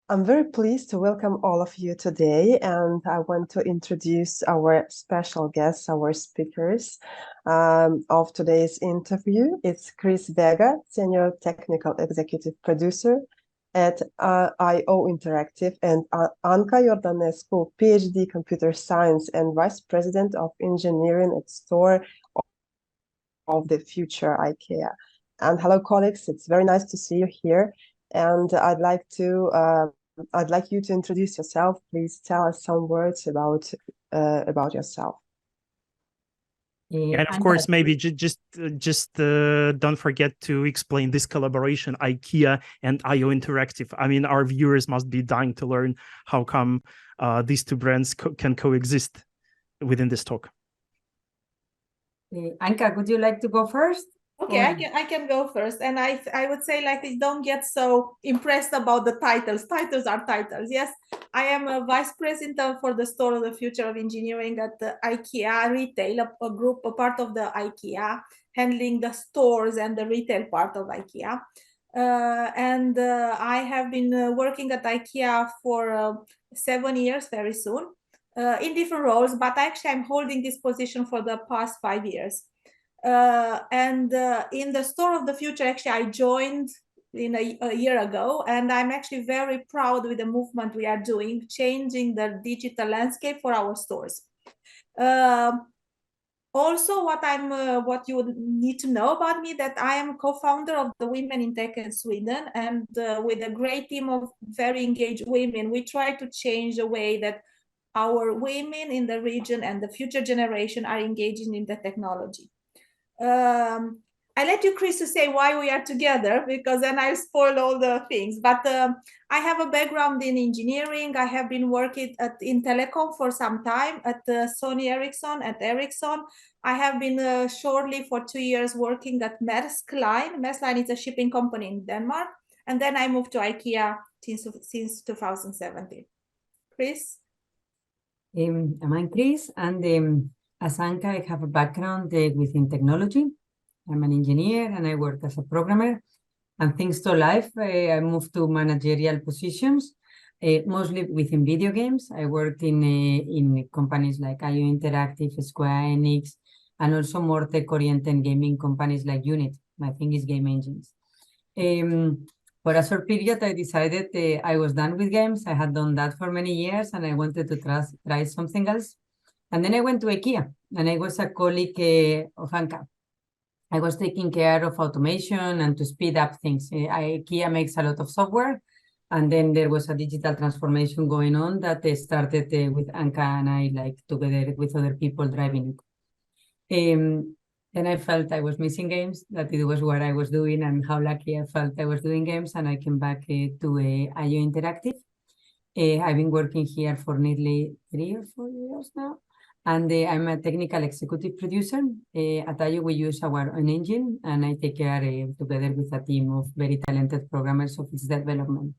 I'm very pleased to welcome all of you today, and I want to introduce our special guests, our speakers of today's interview. It's Cris Vega, Senior Technical Executive Producer at IO Interactive, and Anca Iordanescu, PhD Computer Science and Vice President of Engineering at Store of the Future IKEA. And hello, colleagues. It's very nice to see you here. And I'd like you to introduce yourself. Please tell us some words about yourself. And of course, maybe just don't forget to explain this collaboration, IKEA and IO Interactive. I mean, our viewers must be dying to learn how come these two brands can coexist within this talk. Anca, would you like to go first? Okay, I can go first, and I would say, like, don't get so impressed about the titles. Titles are titles. Yes, I am a vice president for the Store of the Future of Engineering at the IKEA Retail, a part of the IKEA, handling the stores and the retail part of IKEA. I have been working at IKEA for 7 years, very soon, in different roles. But actually, I'm holding this position for the past 5 years. In the Store of the Future, actually, I joined a year ago, and I'm actually very proud with the movement we are doing, changing the digital landscape for our stores. Also, what you would need to know about me, that I am co-founder of the Women in Tech in Sweden, and with a great team of very engaged women, we try to change the way that our women in the region and the future generation are engaging in the technology. I let you, Cris, to say why we are together, because then I'll spoil all the things. But I have a background in engineering. I have been working in telecom for some time at Sony Ericsson, at Ericsson. I have been shortly for 2 years working at Maersk Line. Maersk Line is a shipping company in Denmark. And then I moved to IKEA since 2017. Cris? I'm Cris, and as Anca, I have a background within technology. I'm an engineer and I work as a programmer. And thanks to life, I moved to managerial positions, mostly within video games. I worked in companies like IO Interactive, Square Enix, and also more tech-oriented gaming companies like Unit. I think it's game engines. For a short period, I decided I was done with games. I had done that for many years and I wanted to try something else. And then I went to IKEA, and I was a colleague of Anca. I was taking care of automation and to speed up things. IKEA makes a lot of software, and then there was a digital transformation going on that started with Anca and I, like, together with other people driving it. Then I felt I was missing games, that it was what I was doing, and how lucky I felt I was doing games, and I came back to IO Interactive. I've been working here for nearly 3 or 4 years now. And I'm a technical executive producer. At IO, we use our own engine, and I take care, together with a team of very talented programmers, of its development.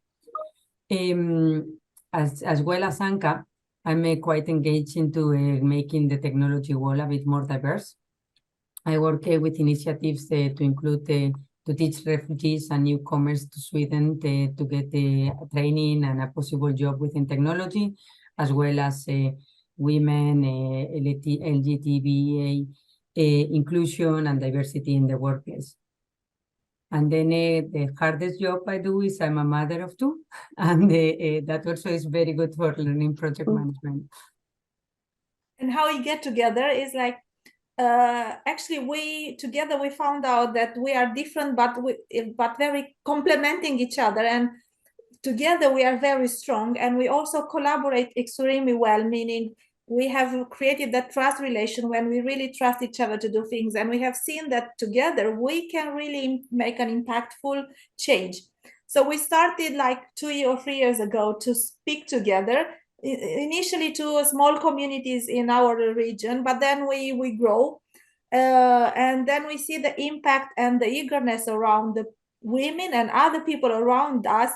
As well as Anca, I'm quite engaged into making the technology world a bit more diverse. I work with initiatives to include to teach refugees and newcomers to Sweden to get training and a possible job within technology, as well as women, LGBTQIA inclusion and diversity in the workplace. And then the hardest job I do is I'm a mother of 2, and that also is very good for learning project management. And how we get together is like, actually we found out that we are different, but very complementing each other, and together we are very strong, and we also collaborate extremely well, meaning we have created that trust relation when we really trust each other to do things, and we have seen that together we can really make an impactful change. So we started like 2 or 3 years ago to speak together, initially to small communities in our region, but then we grow, and then we see the impact and the eagerness around the women and other people around us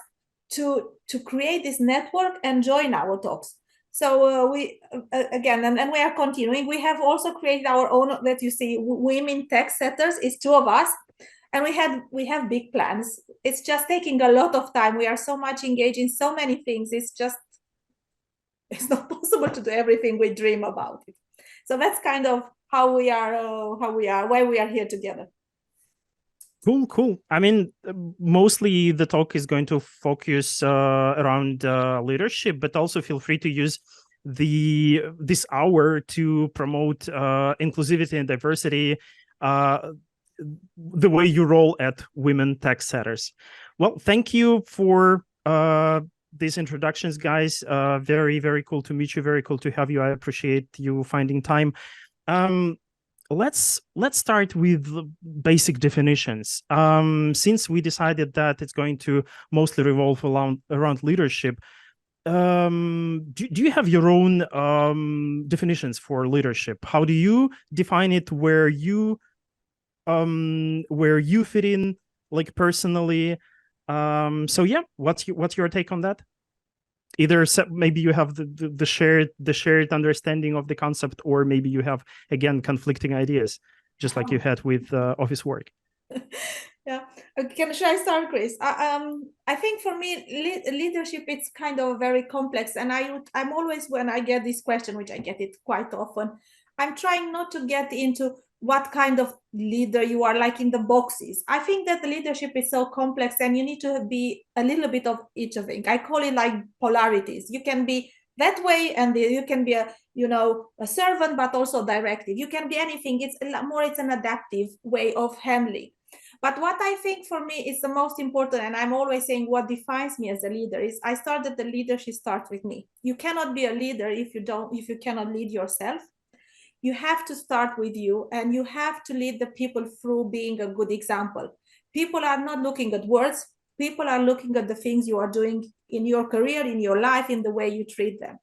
to create this network and join our talks. So we again, and we are continuing. We have also created our own, that you see, women tech setters. It's 2 of us, And we have big plans. It's just taking a lot of time. We are so much engaged in so many things. It's not possible to do everything we dream about it. So that's kind of how we are, why we are here together. Cool. I mean, mostly the talk is going to focus around leadership, but also feel free to use this hour to promote inclusivity and diversity the way you roll at Women Tech Setters. Well, thank you for these introductions, guys. Very, very cool to meet you. Very cool to have you. I appreciate you finding time. Let's start with basic definitions. Since we decided that it's going to mostly revolve around leadership, do you have your own definitions for leadership? How do you define it? Where you fit in, like, personally? So yeah, what's your take on that? Either maybe you have the shared understanding of the concept, or maybe you have, again, conflicting ideas, just like you had with office work. Yeah. Should I start, Cris? I think for me, leadership, it's kind of very complex. And I'm always, when I get this question, which I get it quite often, I'm trying not to get into what kind of leader you are, like in the boxes. I think that the leadership is so complex, and you need to be a little bit of each of it. I call it like polarities. You can be that way, and you can be a servant, but also directive. You can be anything. It's an adaptive way of handling. But what I think for me is the most important, and I'm always saying what defines me as a leader, is I started the leadership starts with me. You cannot be a leader if you cannot lead yourself. You have to start with you, and you have to lead the people through being a good example. People are not looking at words. People are looking at the things you are doing in your career, in your life, in the way you treat them.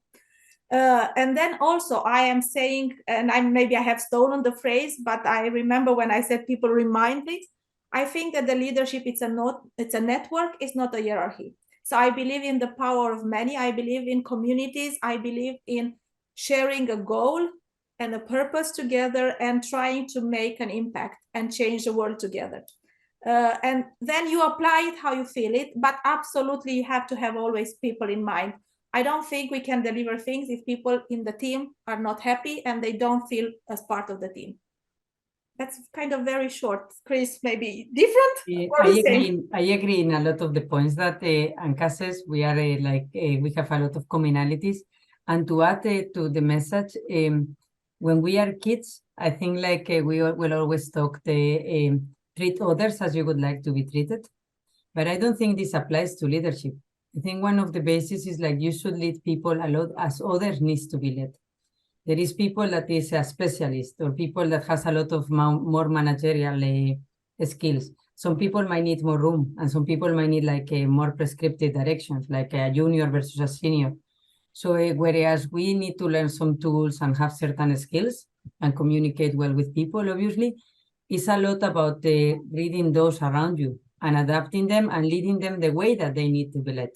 And then also I am saying, and maybe I have stolen the phrase, but I remember when I said people remind me, I think that the leadership, it's a network, it's not a hierarchy. So I believe in the power of many. I believe in communities. I believe in sharing a goal and a purpose together, and trying to make an impact and change the world together. And then you apply it how you feel it, but absolutely you have to have always people in mind. I don't think we can deliver things if people in the team are not happy and they don't feel as part of the team. That's kind of very short. Cris, maybe different? I agree in a lot of the points that Anca says. We are we have a lot of commonalities. And to add to the message, when we are kids, I think we will always talk treat others as you would like to be treated. But I don't think this applies to leadership. I think one of the bases is you should lead people a lot as others needs to be led. There is people that is a specialist, or people that has a lot of more managerial skills. Some people might need more room, and some people might need more prescriptive directions, like a junior versus a senior. So whereas we need to learn some tools and have certain skills and communicate well with people, obviously, it's a lot about reading those around you and adapting them and leading them the way that they need to be led.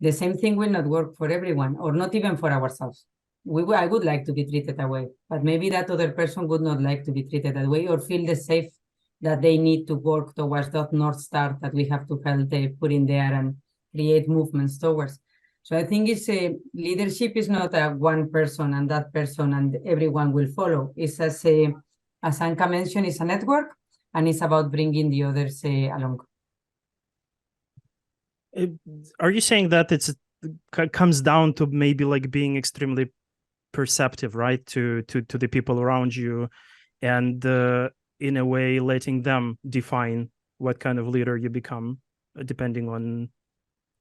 The same thing will not work for everyone, or not even for ourselves. I would like to be treated that way, but maybe that other person would not like to be treated that way, or feel the safe that they need to work towards that North Star that we have to help put in there and create movements towards. So I think it's leadership is not a one person and that person and everyone will follow. It's as Anca mentioned, it's a network, and it's about bringing the others along. Are you saying that it comes down to maybe being extremely perceptive, right, to the people around you, and in a way letting them define what kind of leader you become, depending on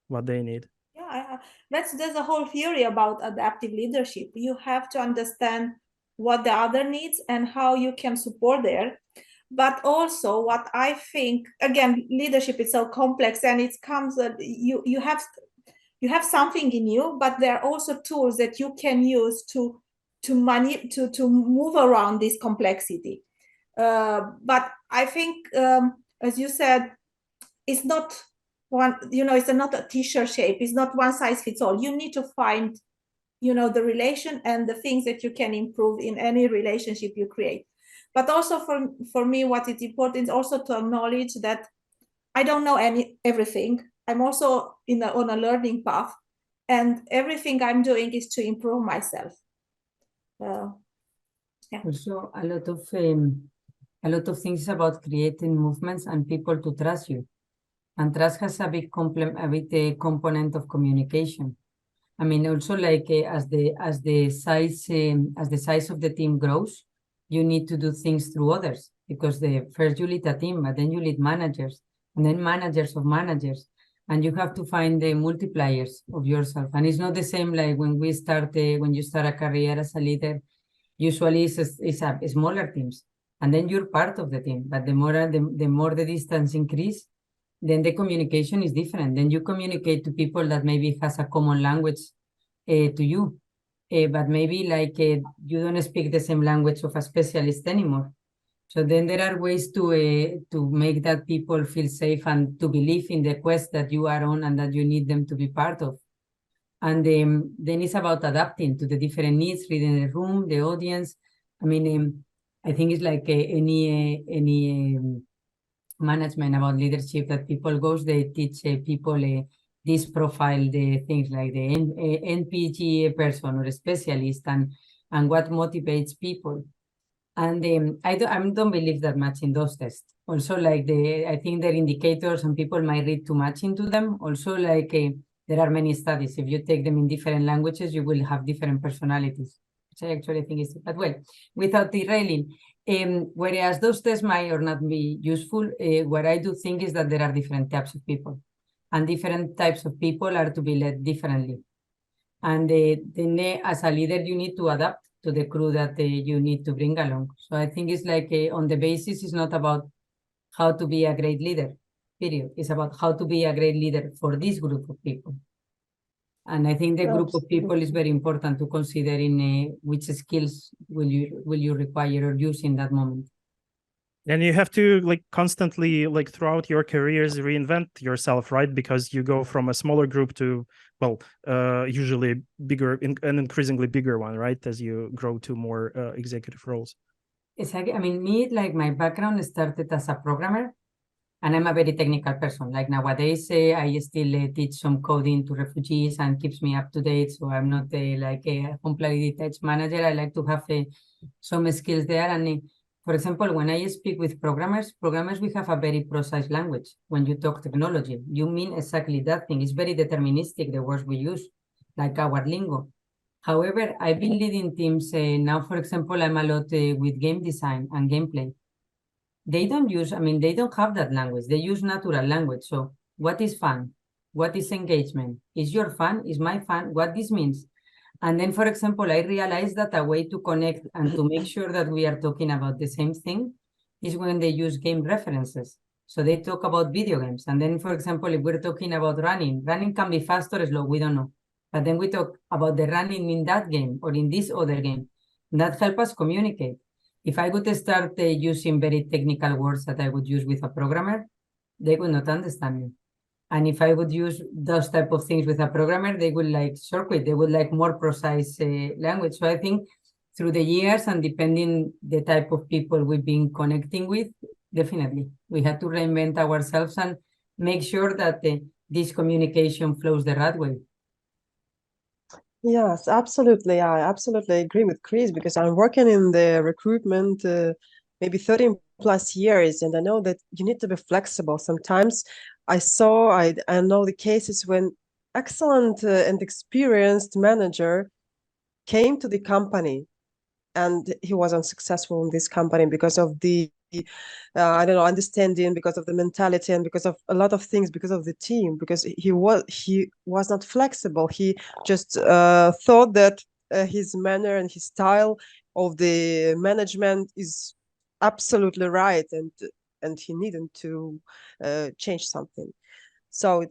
what they need? Yeah, there's a whole theory about adaptive leadership. You have to understand what the other needs and how you can support there. But also what I think, again, leadership is so complex, and it comes that you have something in you, but there are also tools that you can use to move around this complexity. But I think, as you said, it's not one, it's not a t-shirt shape. It's not one size fits all. You need to find, the relation and the things that you can improve in any relationship you create. But also for me, what is important is also to acknowledge that I don't know everything. I'm also on a learning path, and everything I'm doing is to improve myself. Yeah. Also, a lot of things about creating movements and people to trust you. And trust has a big component of communication. I mean, also like as the size of the team grows, you need to do things through others, because first you lead a team, but then you lead managers, and then managers of managers, and you have to find the multipliers of yourself. And it's not the same like when you start a career as a leader. Usually it's a smaller teams, and then you're part of the team. But the more the distance increase, then the communication is different. Then you communicate to people that maybe has a common language to you, but maybe like you don't speak the same language of a specialist anymore. So then there are ways to make that people feel safe and to believe in the quest that you are on and that you need them to be part of. And then it's about adapting to the different needs, reading the room, the audience. I mean, I think it's like any management about leadership that people goes, they teach people this profile, the things like the NPG person or a specialist, and what motivates people. And I don't believe that much in those tests. Also, like I think they're indicators and people might read too much into them. Also, like there are many studies. If you take them in different languages, you will have different personalities, which I actually think is, but well, without derailing. Whereas those tests might or not be useful, what I do think is that there are different types of people, and different types of people are to be led differently. And then as a leader, you need to adapt to the crew that you need to bring along. So I think it's like on the basis, it's not about how to be a great leader, period. It's about how to be a great leader for this group of people. And I think the group of people is very important to consider in which skills will you require or use in that moment. And you have to like constantly, like throughout your careers, reinvent yourself, right? Because you go from a smaller group to, well, usually bigger, an increasingly bigger one, right? As you grow to more executive roles. Exactly. I mean, like my background started as a programmer, and I'm a very technical person. Like nowadays, I still teach some coding to refugees and keeps me up to date. So I'm not like a completely detached manager. I like to have some skills there. And for example, when I speak with programmers, we have a very precise language. When you talk technology, you mean exactly that thing. It's very deterministic, the words we use, like our lingo. However, I've been leading teams now, for example, I'm a lot with game design and gameplay. They don't have that language. They use natural language. So what is fun? What is engagement? Is your fun? Is my fun? What this means? And then, for example, I realized that a way to connect and to make sure that we are talking about the same thing is when they use game references. So they talk about video games. And then, for example, if we're talking about running can be fast or slow, we don't know. But then we talk about the running in that game or in this other game. That helps us communicate. If I would start using very technical words that I would use with a programmer, they would not understand me. And if I would use those type of things with a programmer, they would like shortcut. They would like more precise language. So I think through the years and depending the type of people we've been connecting with, definitely we have to reinvent ourselves and make sure that this communication flows the right way. Yes, absolutely. I absolutely agree with Cris, because I'm working in the recruitment maybe 13 plus years, and I know that you need to be flexible. Sometimes I know the cases when excellent and experienced manager came to the company and he was unsuccessful in this company because of the understanding, because of the mentality, and because of a lot of things, because of the team, because he was not flexible. He just thought that his manner and his style of the management is absolutely right, and he needed to change something. So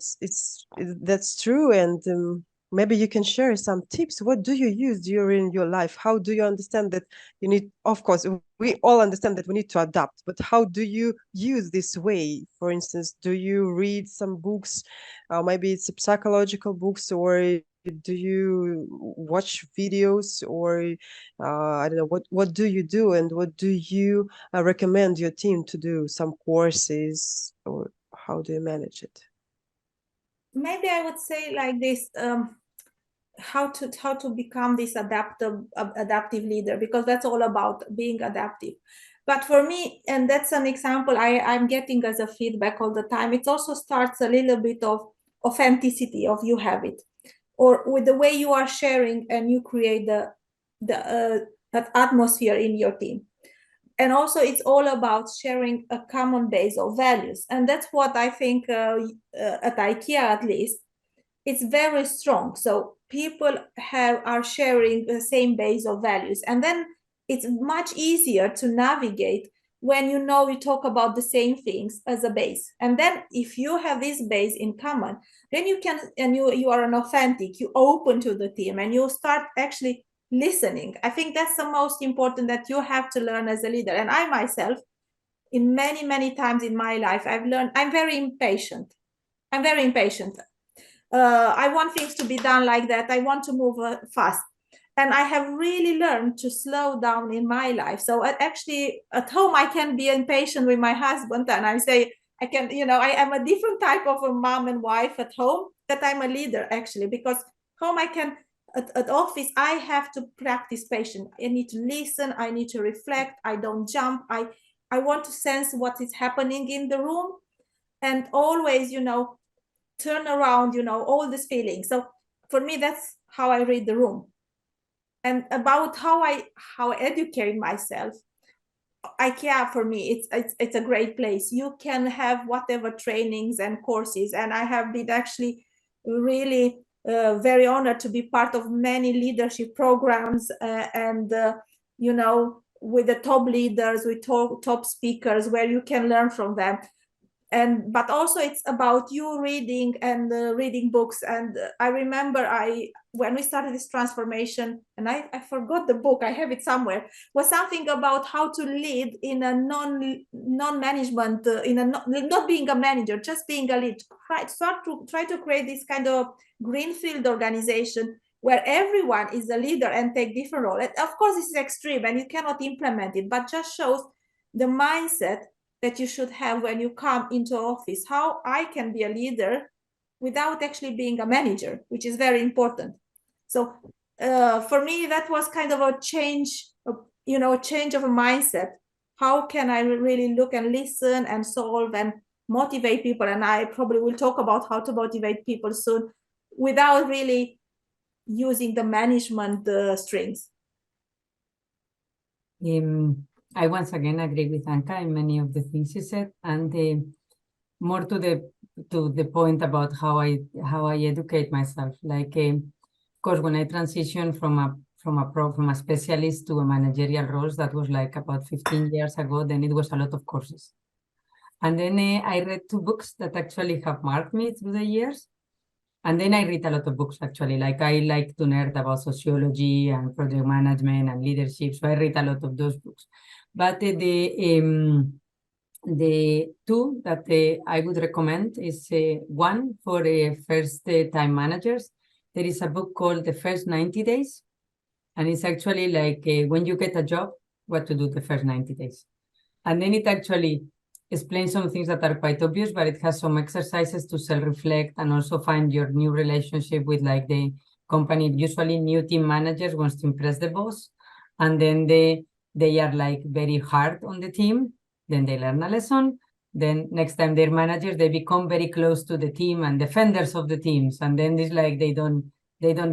that's true. And maybe you can share some tips. What do you use during your life? How do you understand that you need, of course, we all understand that we need to adapt, but how do you use this way? For instance, do you read some books? Maybe it's psychological books, or do you watch videos, or I don't know, what do you do, and what do you recommend your team to do? Some courses, or how do you manage it? Maybe I would say like this, how to become this adaptive leader, because that's all about being adaptive. But for me, and that's an example I'm getting as a feedback all the time, it also starts a little bit of authenticity of you have it, or with the way you are sharing, and you create that atmosphere in your team. And also it's all about sharing a common base of values, and that's what I think at IKEA, at least, it's very strong. So people are sharing the same base of values, and then it's much easier to navigate when you talk about the same things as a base. And then if you have this base in common, then you can, and you are an authentic, you open to the team, and you start actually listening. I think that's the most important that you have to learn as a leader. And I myself, in many times in my life, I've learned I'm very impatient. I want things to be done like that. I want to move fast. And I have really learned to slow down in my life. So actually at home, I can be impatient with my husband, and I say, I can, I am a different type of a mom and wife at home, that I'm a leader actually, because home I can, at office, I have to practice patience. I need to listen. I need to reflect. I don't jump. I want to sense what is happening in the room, and always, turn around, all these feelings. So for me, that's how I read the room. And about how I educate myself, IKEA for me, it's a great place. You can have whatever trainings and courses, and I have been actually really very honored to be part of many leadership programs, and with the top leaders, with top speakers, where you can learn from them. But also it's about you reading and reading books. And I remember when we started this transformation, and I forgot the book, I have it somewhere, was something about how to lead in a non-management, not being a manager, just being a lead. Try to create this kind of greenfield organization where everyone is a leader and take different role. And of course, this is extreme and you cannot implement it, but just shows the mindset that you should have when you come into office, how I can be a leader without actually being a manager, which is very important. So for me, that was kind of a change of a mindset. How can I really look and listen and solve and motivate people? And I probably will talk about how to motivate people soon without really using the management strings. I once again agree with Anca in many of the things she said, and more to the point about how I educate myself. Like, of course, when I transitioned from a specialist to a managerial roles, that was like about 15 years ago. Then it was a lot of courses, and then I read 2 books that actually have marked me through the years. And then I read a lot of books, actually. Like, I like to nerd about sociology and project management and leadership. So I read a lot of those books. But the 2 that I would recommend is one for first-time managers. There is a book called The First 90 Days. And it's actually like when you get a job, what to do the first 90 days. And then it actually explains some things that are quite obvious, but it has some exercises to self-reflect and also find your new relationship with like the company. Usually new team managers wants to impress the boss, and then they are like very hard on the team. Then they learn a lesson. Then next time they're managers, they become very close to the team and defenders of the teams. And then it's like they don't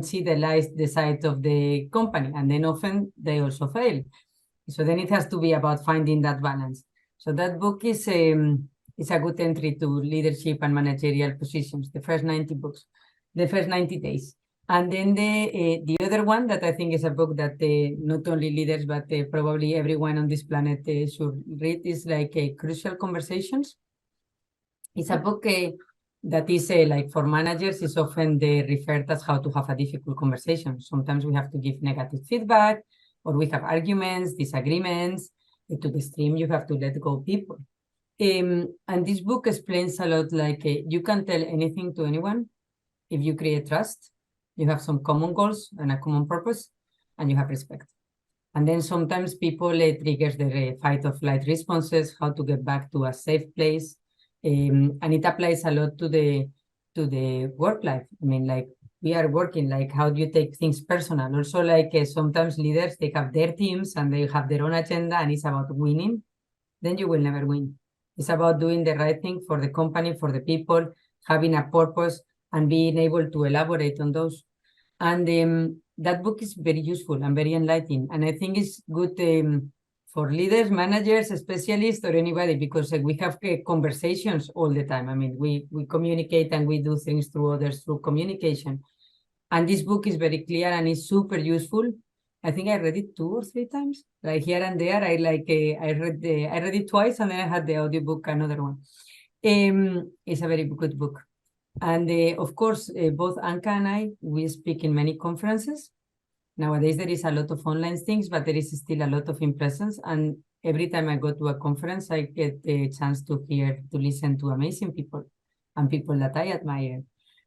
see the side of the company, and then often they also fail. So then it has to be about finding that balance. So that book is a good entry to leadership and managerial positions, the first 90 days. And then the other one that I think is a book that not only leaders, but probably everyone on this planet should read is like Crucial Conversations. It's a book that is like for managers, is often referred as how to have a difficult conversation. Sometimes we have to give negative feedback, or we have arguments, disagreements. To the extreme, you have to let go people. And this book explains a lot, like you can tell anything to anyone if you create trust. You have some common goals and a common purpose, and you have respect. And then sometimes people triggers their fight or flight responses, how to get back to a safe place. And it applies a lot to the work life. I mean, like we are working, like how do you take things personal? Also, like sometimes leaders, they have their teams and they have their own agenda and it's about winning. Then you will never win. It's about doing the right thing for the company, for the people, having a purpose and being able to elaborate on those. And that book is very useful and very enlightening. And I think it's good for leaders, managers, specialists, or anybody, because we have conversations all the time. I mean, we communicate and we do things through others through communication. And this book is very clear and it's super useful. I think I read it 2 or 3 times, like here and there. I read it twice, and then I had the audiobook, another one. It's a very good book. And of course, both Anca and I, we speak in many conferences. Nowadays, there is a lot of online things, but there is still a lot of in-presence. And every time I go to a conference, I get a chance to listen to amazing people and people that I admire.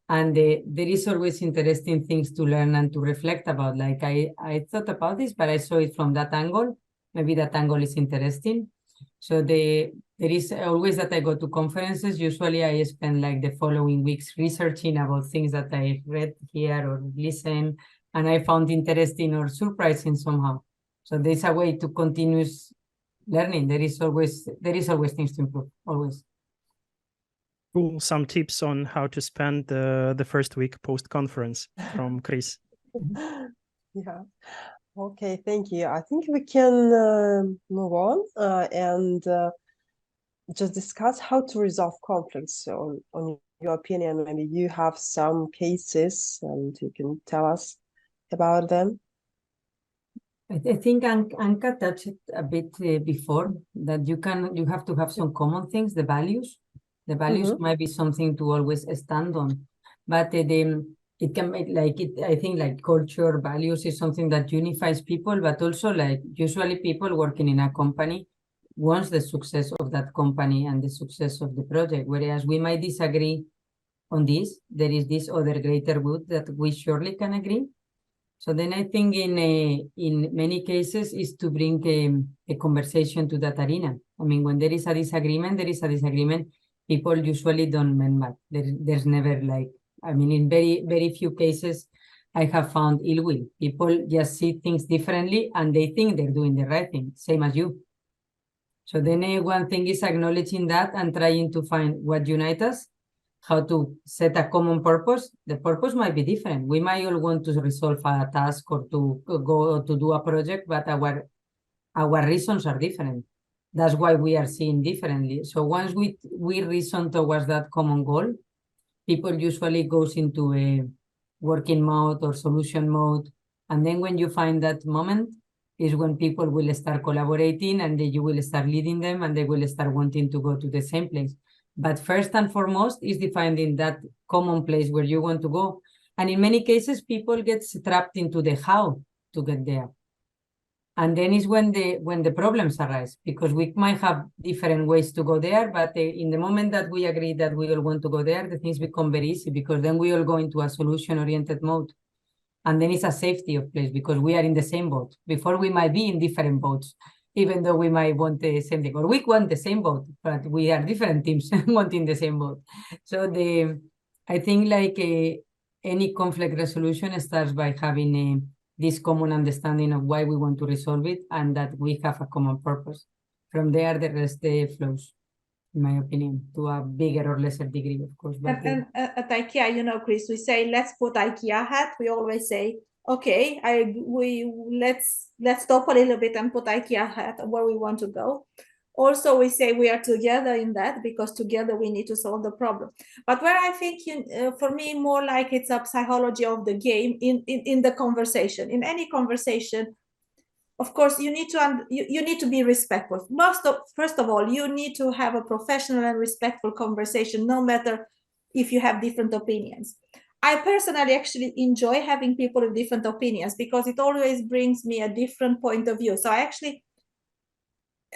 And there is always interesting things to learn and to reflect about. Like I thought about this, but I saw it from that angle. Maybe that angle is interesting. So there is always that I go to conferences. Usually I spend like the following weeks researching about things that I read here or listen, and I found interesting or surprising somehow. So there's a way to continuous learning. There is always things to improve, always. Cool. Some tips on how to spend the first week post-conference from Cris. Yeah. Okay, thank you. I think we can move on and just discuss how to resolve conflicts. So, on your opinion, maybe you have some cases and you can tell us about them. I think Anca touched it a bit before, that you have to have some common things, the values. The values might be something to always stand on, but it can make I think like culture, values is something that unifies people, but also like usually people working in a company wants the success of that company and the success of the project, whereas we might disagree on this. There is this other greater good that we surely can agree. So then I think in many cases is to bring a conversation to that arena. I mean, when there is a disagreement, there is a disagreement. People usually don't mean bad. There's never like, I mean, in very, very few cases, I have found ill will. People just see things differently and they think they're doing the right thing, same as you. So then one thing is acknowledging that and trying to find what unites us, how to set a common purpose. The purpose might be different. We might all want to resolve a task or to go to do a project, but our reasons are different. That's why we are seeing differently. So once we reason towards that common goal, people usually goes into a working mode or solution mode. And then when you find that moment is when people will start collaborating and then you will start leading them and they will start wanting to go to the same place. But first and foremost is defining that common place where you want to go. And in many cases, people get trapped into the how to get there. And then is when the problems arise, because we might have different ways to go there, but in the moment that we agree that we all want to go there, the things become very easy, because then we all go into a solution-oriented mode. And then it's a safety of place, because we are in the same boat. Before we might be in different boats, even though we might want the same thing, or we want the same boat, but we are different teams wanting the same boat. So I think like any conflict resolution starts by having this common understanding of why we want to resolve it and that we have a common purpose. From there, the rest flows, in my opinion, to a bigger or lesser degree, of course. But and at IKEA, you know, Cris, we say, let's put IKEA hat. We always say, okay, let's stop a little bit and put IKEA hat where we want to go. Also, we say we are together in that, because together we need to solve the problem. But where I think, for me, more like it's a psychology of the game in the conversation. In any conversation, of course, you need to be respectful. First of all, you need to have a professional and respectful conversation, no matter if you have different opinions. I personally actually enjoy having people with different opinions, because it always brings me a different point of view. So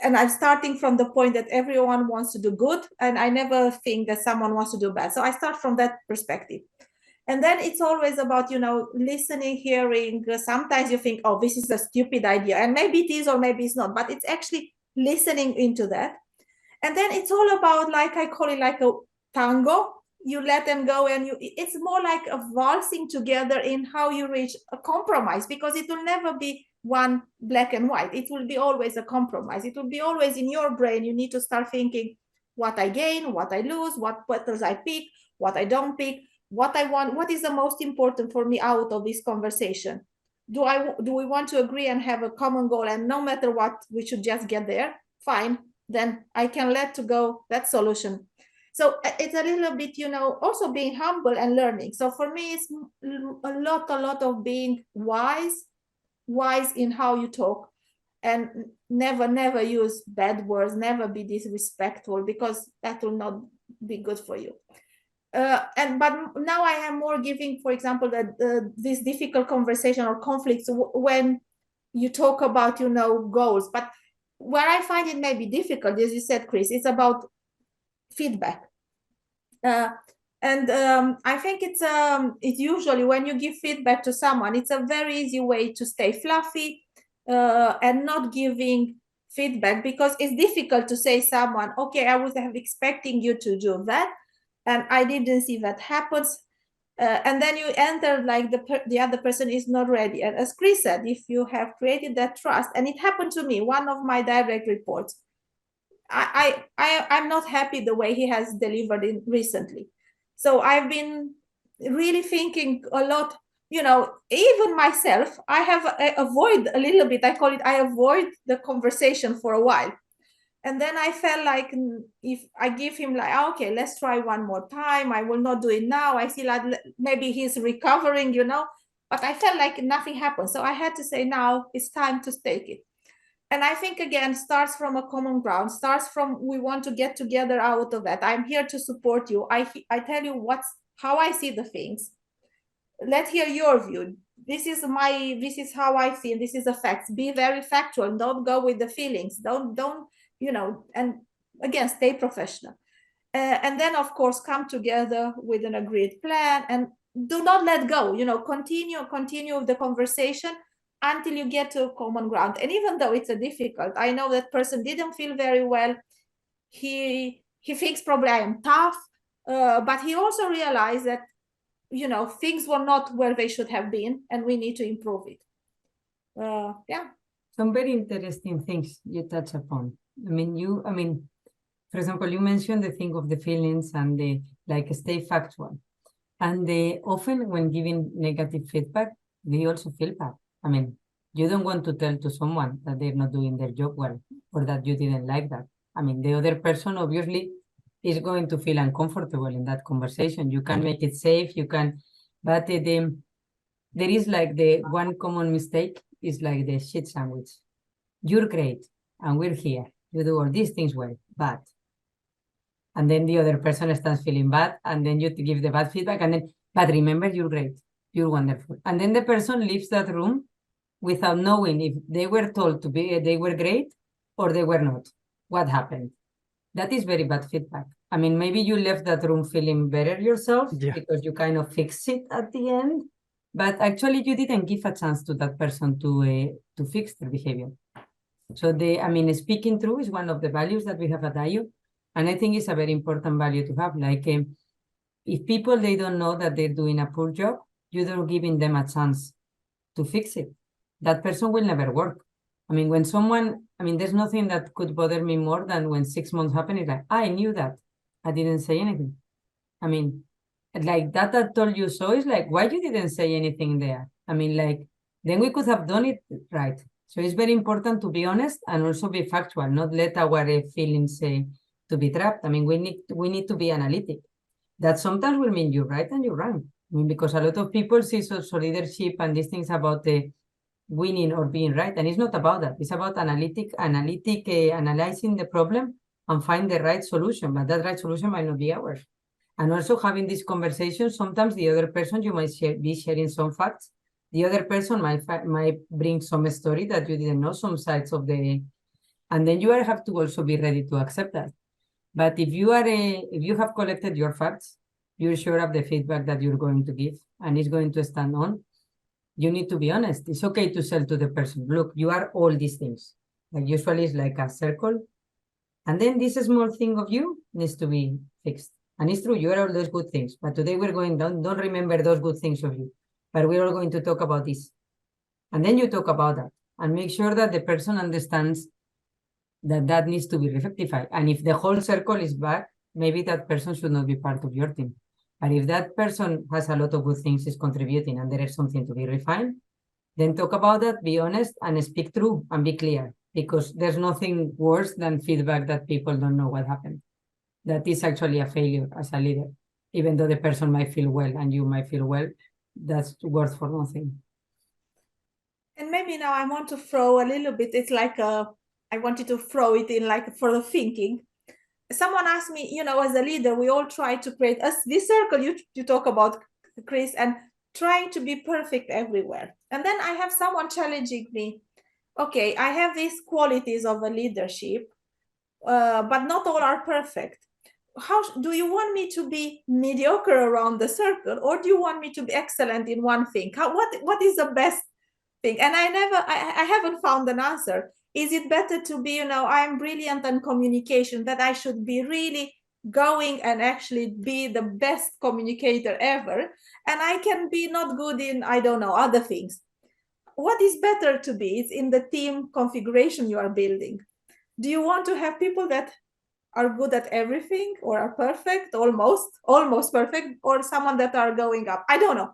and I'm starting from the point that everyone wants to do good, and I never think that someone wants to do bad. So I start from that perspective. And then it's always about, listening, hearing. Sometimes you think, oh, this is a stupid idea, and maybe it is or maybe it's not, but it's actually listening into that. And then it's all about, like I call it, like a tango. You let them go, and it's more like a waltzing together in how you reach a compromise, because it will never be one black and white. It will be always a compromise. It will be always in your brain. You need to start thinking what I gain, what I lose, what battles I pick, what I don't pick, what I want, what is the most important for me out of this conversation. Do we want to agree and have a common goal, and no matter what, we should just get there? Fine, then I can let to go that solution. So it's a little bit, also being humble and learning. So for me, it's a lot of being wise in how you talk, and never use bad words, never be disrespectful, because that will not be good for you. But now I am more giving, for example, that this difficult conversation or conflicts when you talk about, goals. But where I find it may be difficult, as you said, Cris, it's about feedback. I think it's usually when you give feedback to someone, it's a very easy way to stay fluffy and not giving feedback, because it's difficult to say someone, okay, I was expecting you to do that, and I didn't see that happens. And then you enter like the other person is not ready. And as Cris said, if you have created that trust, and it happened to me, one of my direct reports, I'm not happy the way he has delivered it recently. So I've been really thinking a lot, even myself, I have avoid a little bit, I call it, I avoid the conversation for a while. And then I felt like, if I give him like, okay, let's try one more time, I will not do it now. I see like maybe he's recovering, but I felt like nothing happened. So I had to say, now it's time to take it. And I think, again, starts from a common ground, starts from, we want to get together out of that. I'm here to support you. I tell you how I see the things. Let's hear your view. This is how I see, and this is the facts. Be very factual. Don't go with the feelings. Don't, and again, stay professional. And then, of course, come together with an agreed plan, and do not let go, continue the conversation until you get to a common ground. And even though it's difficult, I know that person didn't feel very well. He thinks probably I am tough, but he also realized that, things were not where they should have been, and we need to improve it. Yeah. Some very interesting things you touch upon. For example, you mentioned the thing of the feelings and the stay factual. And often when giving negative feedback, they also feel bad. You don't want to tell to someone that they're not doing their job well, or that you didn't like that. The other person obviously is going to feel uncomfortable in that conversation. You can make it safe, but there is like the one common mistake is like the shit sandwich. You're great, and we're here. You do all these things well, but. And then the other person starts feeling bad, and then you give the bad feedback, but remember, you're great, you're wonderful. And then the person leaves that room without knowing if they were told they were great or they were not. What happened? That is very bad feedback. Maybe you left that room feeling better yourself because you kind of fixed it at the end, but actually you didn't give a chance to that person to fix their behavior. So speaking true is one of the values that we have at IO. And I think it's a very important value to have. If people, they don't know that they're doing a poor job, you don't giving them a chance to fix it. That person will never work. When someone, there's nothing that could bother me more than when 6 months happen. It's like, I knew that. I didn't say anything. Like that I told you so is like, why you didn't say anything there? Then we could have done it right. So it's very important to be honest and also be factual, not let our feelings to be trapped. We need to be analytic. That sometimes will mean you're right and you're wrong. Because a lot of people see social leadership and these things about the winning or being right, and it's not about that. It's about analyzing the problem and find the right solution, but that right solution might not be ours. And also having this conversation, sometimes the other person, you might be sharing some facts. The other person might bring some story that you didn't know, some sides of the, and then you have to also be ready to accept that. But if you have collected your facts you're sure of the feedback that you're going to give and it's going to stand on, you need to be honest. It's okay to sell to the person, look, you are all these things. Like usually it's like a circle. And then this small thing of you needs to be fixed. And it's true, you are all those good things. But today we're going down, don't remember those good things of you. But we're all going to talk about this. And then you talk about that and make sure that the person understands that that needs to be rectified. And if the whole circle is bad, maybe that person should not be part of your team. But if that person has a lot of good things, is contributing, and there is something to be refined, then talk about that, be honest, and speak true and be clear. Because there's nothing worse than feedback that people don't know what happened. That is actually a failure as a leader. Even though the person might feel well and you might feel well, that's worth for nothing. And maybe now I want to throw a little bit, it's like I wanted to throw it in like for the thinking. Someone asked me, you know, as a leader, we all try to create this circle you talk about, Cris, and trying to be perfect everywhere. And then I have someone challenging me, okay, I have these qualities of a leadership, but not all are perfect. How do you want me to be mediocre around the circle, or do you want me to be excellent in one thing? What is the best thing? And I haven't found an answer. Is it better to be, you know, I'm brilliant in communication, that I should be really going and actually be the best communicator ever, and I can be not good in, I don't know, other things? What is better to be? It's in the team configuration you are building. Do you want to have people that are good at everything, or are perfect, almost perfect, or someone that are going up? I don't know.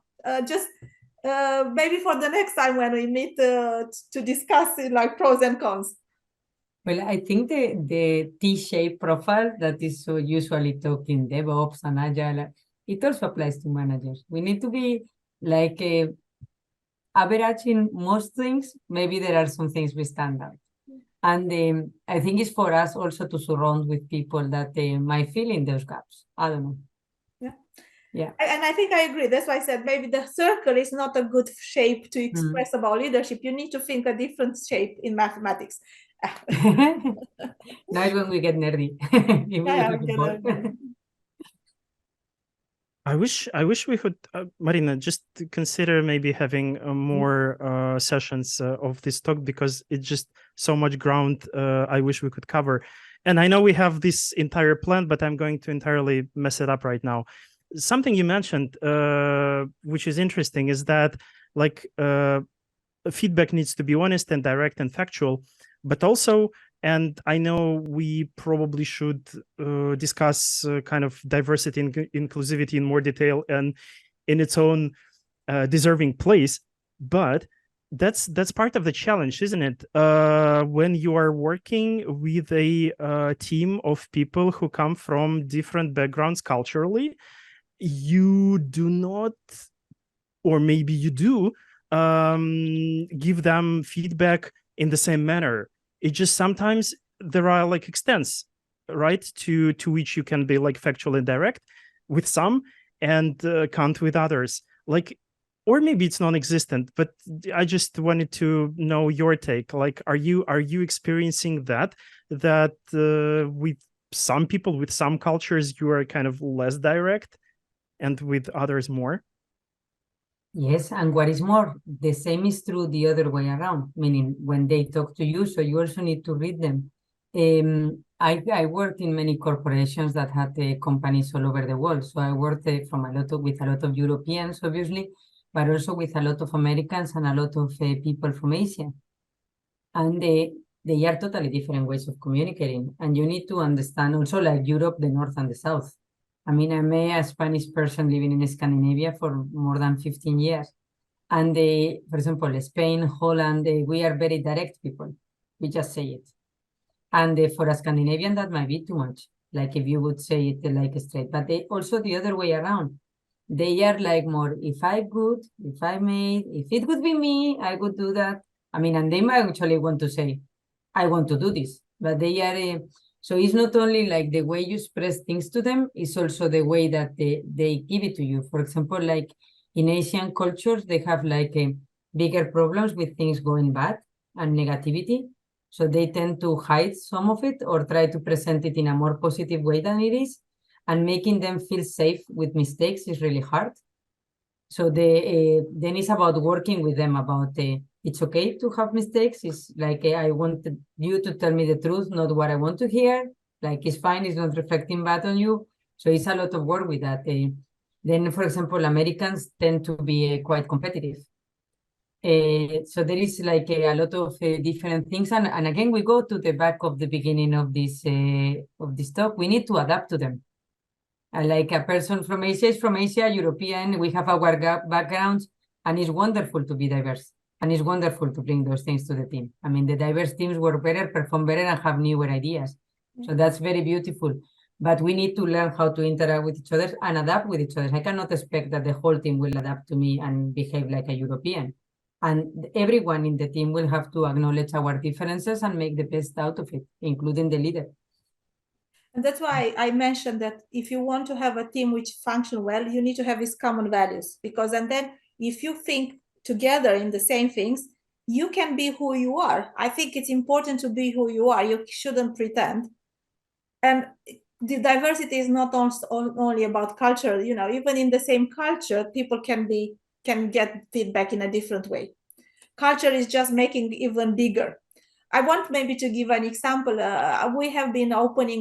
Maybe for the next time when we meet to discuss it, like pros and cons. Well, I think the T-shaped profile that is so usually taught in DevOps and Agile, it also applies to managers. We need to be like average in most things. Maybe there are some things we stand out. And I think it's for us also to surround with people that might fill in those gaps. I don't know. Yeah. And I think I agree. That's why I said maybe the circle is not a good shape to express about leadership. You need to think a different shape in mathematics. Now is when we get nerdy. I wish we could, Marina, just consider maybe having more sessions of this talk, because it's just so much ground I wish we could cover. And I know we have this entire plan, but I'm going to entirely mess it up right now. Something you mentioned, which is interesting, is that like feedback needs to be honest and direct and factual, but also, and I know we probably should discuss kind of diversity and inclusivity in more detail and in its own deserving place, but that's part of the challenge, isn't it? When you are working with a team of people who come from different backgrounds culturally, you do not, or maybe you do, give them feedback in the same manner. It just sometimes there are like extents, right, to which you can be like factual and direct with some and can't with others. Like, or maybe it's non-existent, but I just wanted to know your take. Like, are you experiencing that with some people, with some cultures, you are kind of less direct, and with others more? Yes, and what is more, the same is true the other way around, meaning when they talk to you, so you also need to read them. I worked in many corporations that had companies all over the world. So I worked with a lot of Europeans, obviously, but also with a lot of Americans and a lot of people from Asia. And they are totally different ways of communicating. And you need to understand also, like Europe, the North and the South. I mean, I'm a Spanish person living in Scandinavia for more than 15 years. And for example, Spain, Holland, we are very direct people. We just say it. And for a Scandinavian, that might be too much. Like if you would say it like straight, but they also the other way around. They are like more, if it would be me, I would do that. I mean, and they might actually want to say, I want to do this, but they are, so it's not only like the way you express things to them, it's also the way that they give it to you. For example, like in Asian cultures, they have like bigger problems with things going bad and negativity. So they tend to hide some of it or try to present it in a more positive way than it is. and making them feel safe with mistakes is really hard. So then it's about working with them about it's okay to have mistakes. It's like I want you to tell me the truth, not what I want to hear. Like it's fine, it's not reflecting bad on you. So it's a lot of work with that. Then, for example, Americans tend to be quite competitive. So there is like a lot of different things. And again, we go to the back of the beginning of this talk. We need to adapt to them. Like a person from Asia is from Asia, European, we have our backgrounds, and it's wonderful to be diverse. And it's wonderful to bring those things to the team. I mean, the diverse teams work better, perform better, and have newer ideas. So that's very beautiful. But we need to learn how to interact with each other and adapt with each other. I cannot expect that the whole team will adapt to me and behave like a European. And everyone in the team will have to acknowledge our differences and make the best out of it, including the leader. And that's why I mentioned that if you want to have a team which function well, you need to have these common values. Because and then if you think together in the same things, you can be who you are. I think it's important to be who you are. You shouldn't pretend. And the diversity is not only about culture. You know, even in the same culture, people can get feedback in a different way. Culture is just making it even bigger. I want maybe to give an example. We have been opening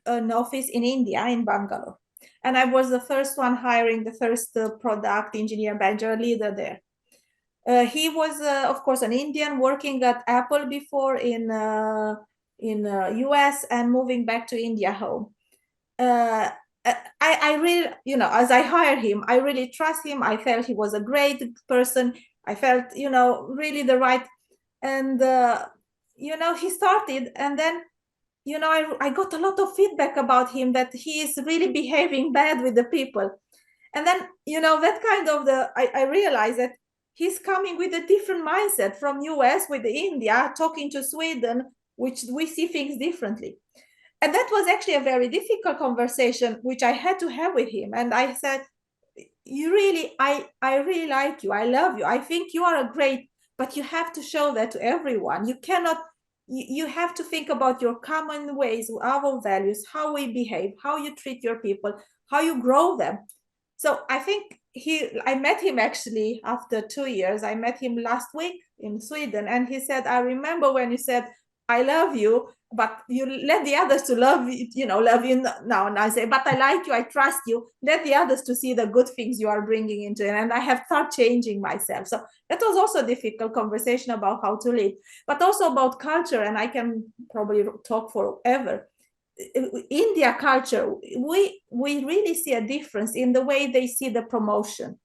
an office in India, in Bangalore. And I was the first one hiring the first product engineer manager leader there. He was, of course, an Indian working at Apple before in US and moving back to India home. I really, you know, as I hired him, I really trust him. I felt he was a great person. I felt, you know, really the right. And, you know, he started and then, you know, I got a lot of feedback about him that he is really behaving bad with the people. And then, you know, that kind of I realized that he's coming with a different mindset from US with India, talking to Sweden, which we see things differently. And that was actually a very difficult conversation, which I had to have with him. And I said, I really like you. I love you. I think you are a great, but you have to show that to everyone. You cannot, you have to think about your common ways, our values, how we behave, how you treat your people, how you grow them. So I think I met him actually after 2 years. I met him last week in Sweden. And he said, I remember when you said, I love you, but you let the others to love you now. And I say, but I like you, I trust you. Let the others to see the good things you are bringing into it. And I have started changing myself. So that was also a difficult conversation about how to lead, but also about culture. And I can probably talk forever. India culture, we really see a difference in the way they see the promotion.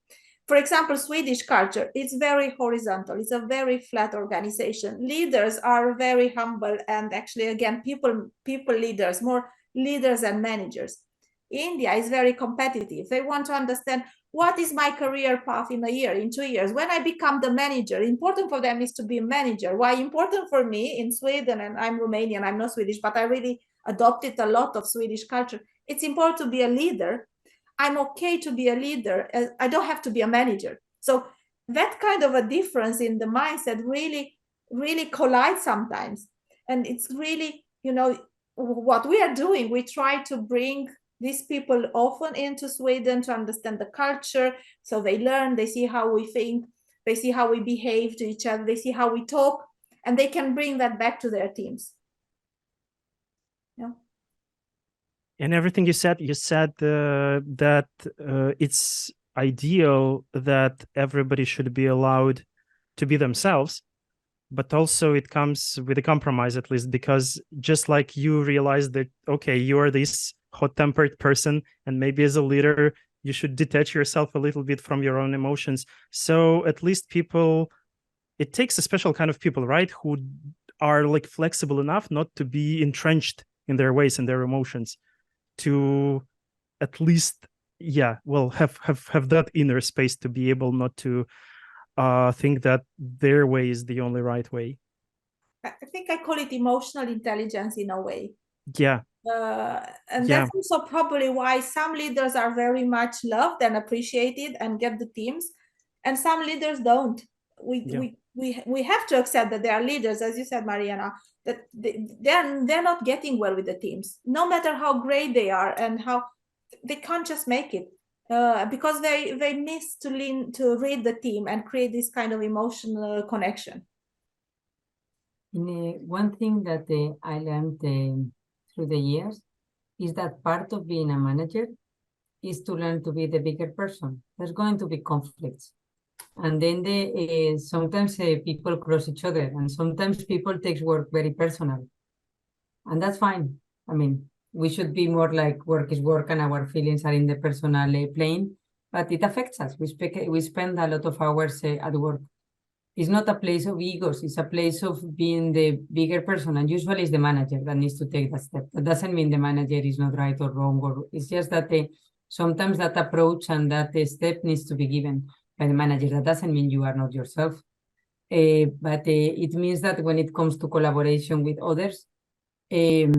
For example, Swedish culture, it's very horizontal. It's a very flat organization. Leaders are very humble and actually, again, people leaders, more leaders and managers. India is very competitive. They want to understand what is my career path in a year, in 2 years. When I become the manager, important for them is to be a manager. Why important for me in Sweden, and I'm Romanian, I'm not Swedish, but I really adopted a lot of Swedish culture. It's important to be a leader. I'm okay to be a leader. I don't have to be a manager. So that kind of a difference in the mindset really, really collides sometimes. And it's really, you know, what we are doing. We try to bring these people often into Sweden to understand the culture. So they learn, they see how we think, they see how we behave to each other, they see how we talk, and they can bring that back to their teams. Yeah. And everything you said that it's ideal that everybody should be allowed to be themselves, but also it comes with a compromise, at least, because just like you realize that, okay, you are this hot-tempered person, and maybe as a leader, you should detach yourself a little bit from your own emotions. So at least it takes a special kind of people, right, who are like flexible enough not to be entrenched in their ways and their emotions, to at least have that inner space to be able not to think that their way is the only right way. I think I call it emotional intelligence in a way. Yeah. And that's also probably why some leaders are very much loved and appreciated and get the teams, and some leaders don't. We we have to accept that they are leaders, as you said, Mariana, that they're not getting well with the teams, no matter how great they are and how they can't just make it, because they miss to read the team and create this kind of emotional connection. One thing that I learned through the years is that part of being a manager is to learn to be the bigger person. There's going to be conflicts. And then sometimes people cross each other, and sometimes people take work very personal. And that's fine. I mean, we should be more like work is work and our feelings are in the personal plane, but it affects us. We spend a lot of hours at work. It's not a place of egos. It's a place of being the bigger person. And usually it's the manager that needs to take that step. That doesn't mean the manager is not right or wrong. Or it's just that sometimes that approach and that step needs to be given by the manager. That doesn't mean you are not yourself. But it means that when it comes to collaboration with others, like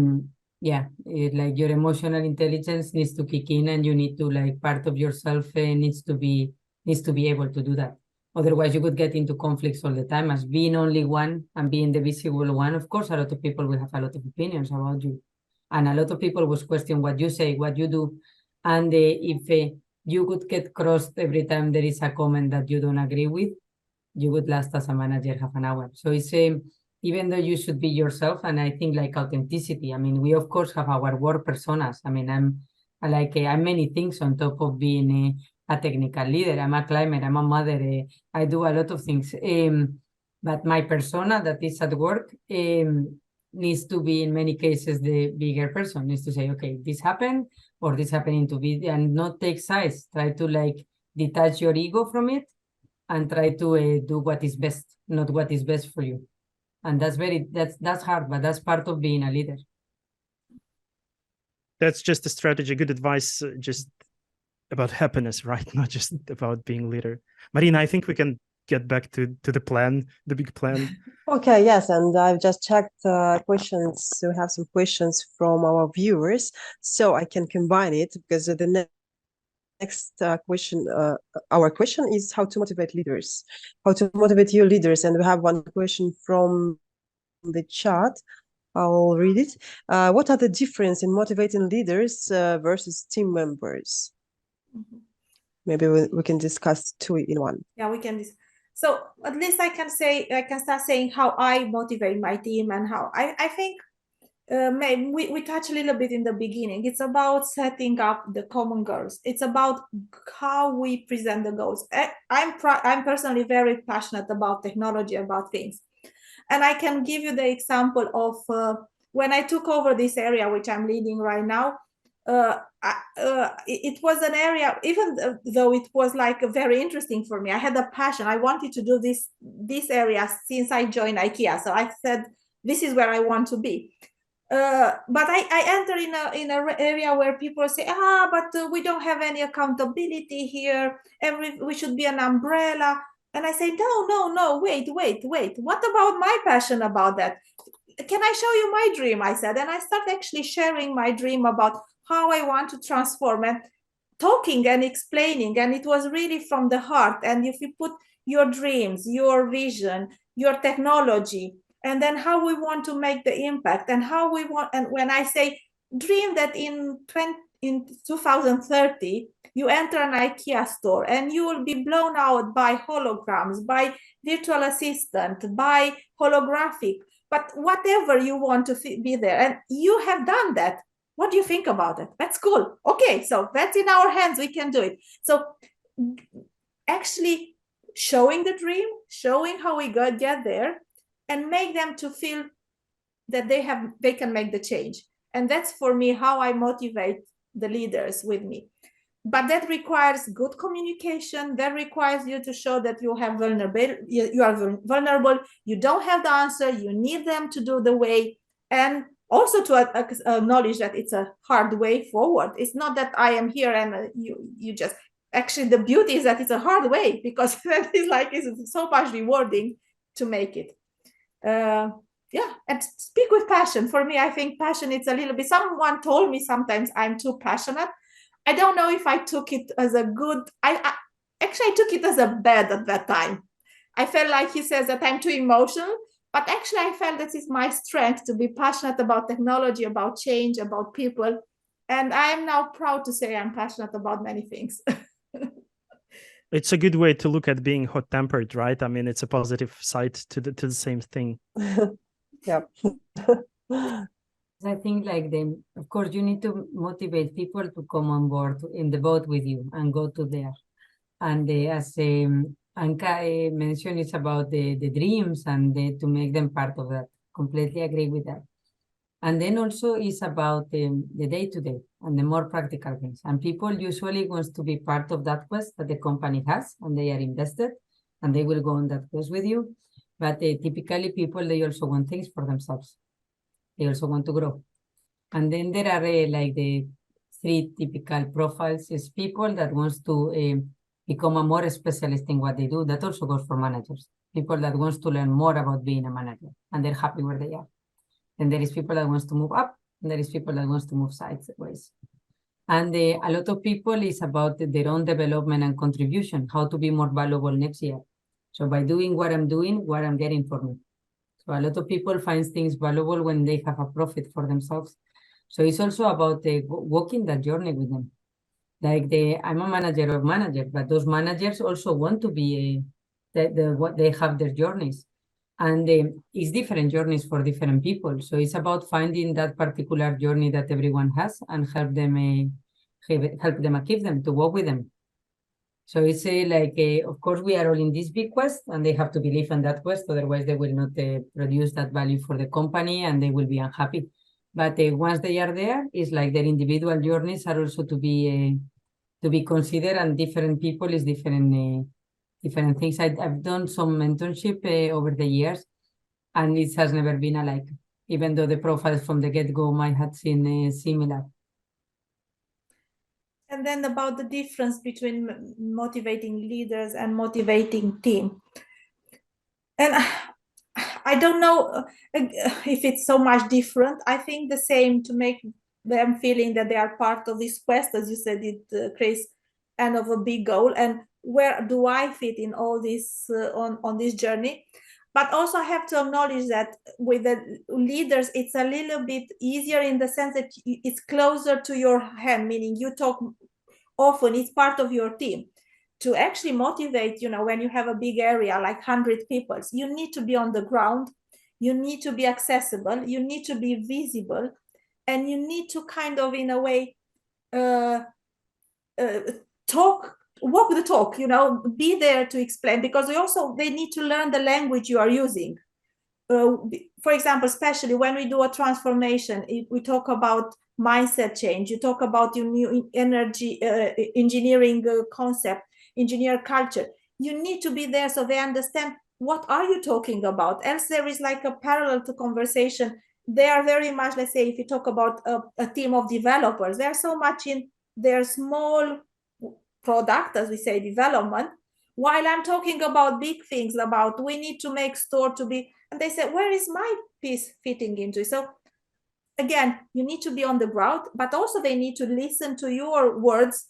your emotional intelligence needs to kick in, and you need to, like, part of yourself needs to be able to do that. Otherwise, you could get into conflicts all the time. As being only one and being the visible one, of course, a lot of people will have a lot of opinions about you. And a lot of people will question what you say, what you do. And if you could get crossed every time there is a comment that you don't agree with, you would last as a manager half an hour. So it's even though you should be yourself, and I think like authenticity. I mean, we of course have our work personas. I mean, I'm many things on top of being a technical leader. I'm a climber, I'm a mother, I do a lot of things. But my persona that is at work needs to be, in many cases, the bigger person. Needs to say, okay, this happened, or this happening to be, and not take sides. Try to like detach your ego from it and try to do what is best, not what is best for you. And that's hard, but that's part of being a leader. That's just a strategy, good advice, just about happiness, right? Not just about being leader. Marina, I think we can get back to the plan, the big plan. Okay, yes, and I've just checked questions. We have some questions from our viewers, so I can combine it, because the next question, our question is how to motivate leaders, how to motivate your leaders. And we have one question from the chat. I'll read it. What are the difference in motivating leaders versus team members? Maybe we can discuss two in one. Yeah, we can. So at least I can start saying how I motivate my team, and how I think maybe we touch a little bit in the beginning. It's about setting up the common goals. It's about how we present the goals. I'm personally very passionate about technology, about things. And I can give you the example of when I took over this area, which I'm leading right now. It was an area, even though it was like very interesting for me. I had a passion. I wanted to do this area since I joined IKEA. So I said, this is where I want to be. But I enter in an area where people say, but we don't have any accountability here. We should be an umbrella. And I say, no, wait. What about my passion about that? Can I show you my dream? I said, and I started actually sharing my dream about how I want to transform, and talking and explaining. And it was really from the heart. And if you put your dreams, your vision, your technology, and then how we want to make the impact, and how we want, and when I say dream that in 2030, you enter an IKEA store and you will be blown out by holograms, by virtual assistant, by holographic, but whatever you want to be there, and you have done that. What do you think about it? That's cool. Okay, so that's in our hands. We can do it. So actually showing the dream, showing how we get there, and make them to feel that they can make the change. And that's for me how I motivate the leaders with me. But that requires good communication. That requires you to show that you are vulnerable. You don't have the answer. You need them to do the way, and also to acknowledge that it's a hard way forward. It's not that I am here and you just, actually the beauty is that it's a hard way, because it's so much rewarding to make it. And speak with passion. For me, I think passion, it's a little bit, someone told me sometimes I'm too passionate. I don't know if I took it as a good, I took it as a bad at that time. I felt like he says that I'm too emotional, but actually I felt that it's my strength to be passionate about technology, about change, about people. And I am now proud to say I'm passionate about many things. It's a good way to look at being hot-tempered, right? I mean, it's a positive side to the same thing. Yeah. I think like of course, you need to motivate people to come on board in the boat with you and go to there. And as Anca mentioned, it's about the dreams and to make them part of that. Completely agree with that. And then also it's about the day-to-day and the more practical things. And people usually wants to be part of that quest that the company has, and they are invested, and they will go on that quest with you. But typically people, they also want things for themselves. They also want to grow. And then there are like the 3 typical profiles is people that wants to become a more specialist in what they do. That also goes for managers. People that wants to learn more about being a manager, and they're happy where they are. And there is people that wants to move up, and there is people that wants to move sideways. And a lot of people is about their own development and contribution, how to be more valuable next year. So by doing what I'm doing, what I'm getting for me. So a lot of people find things valuable when they have a profit for themselves. So it's also about walking that journey with them. Like I'm a manager of managers, but those managers also want to be what they have their journeys. And it's different journeys for different people. So it's about finding that particular journey that everyone has and help them achieve them, to walk with them. So it's of course, we are all in this big quest, and they have to believe in that quest. Otherwise, they will not produce that value for the company, and they will be unhappy. But once they are there, it's like their individual journeys are also to be considered, and different people is different things. I've done some mentorship over the years, and it has never been alike, even though the profiles from the get-go might have seemed similar. And then about the difference between motivating leaders and motivating team. And I don't know if it's so much different. I think the same, to make them feeling that they are part of this quest, as you said it, Cris, and of a big goal. And where do I fit in all this on this journey? But also I have to acknowledge that with the leaders, it's a little bit easier in the sense that it's closer to your hand, meaning you talk often, it's part of your team. To actually motivate, when you have a big area like 100 people, you need to be on the ground, you need to be accessible, you need to be visible, and you need to kind of, in a way, walk the talk, be there to explain, because they need to learn the language you are using. For example, especially when we do a transformation, we talk about mindset change, you talk about your new energy engineering concept, engineer culture. You need to be there so they understand what are you talking about. Else there is like a parallel to conversation. They are very much, let's say, if you talk about a team of developers, they're so much in their small product, as we say, development, while I'm talking about big things, about we need to make store to be, and they say, where is my piece fitting into it? So again, you need to be on the ground, but also they need to listen to your words.